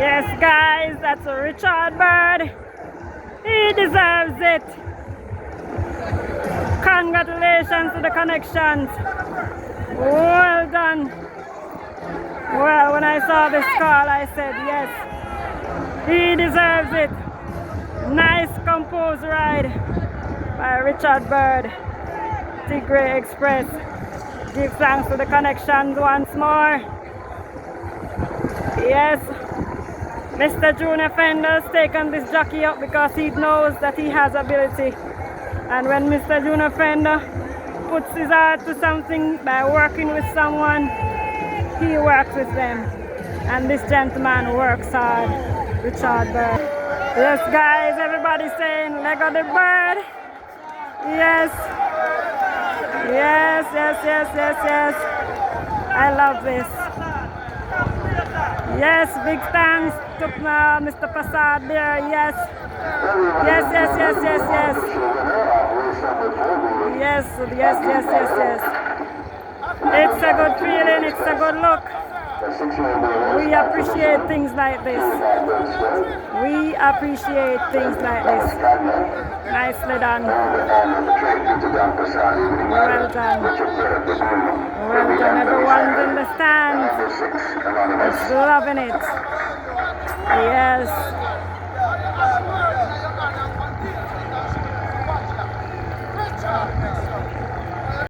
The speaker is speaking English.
Yes, guys, that's a Richard Bird. He deserves it. Congratulations to the connections. Well done. Well, when I saw this call, I said yes. He deserves it. Nice composed ride by Richard Bird. Tigray Express. Give thanks to the connections once more. Yes. Mr. Junior Fender's taken this jockey up because he knows that he has ability. And when Mr. Junior Fender puts his heart to something by working with someone, he works with them. And this gentleman works hard, Richard Bird. Yes, guys, everybody's saying, leg of the bird. Yes. Yes, yes, yes, yes, yes. I love this. Yes, big thanks to Mr. Passad there. Yes. Yes, yes, yes, yes, yes. Yes, yes, yes, yes, yes. It's a good feeling, it's a good look. We appreciate things like this. We appreciate things like this. Nicely done. Well done. Well done. Everyone's in the stands. It's loving it. Yes.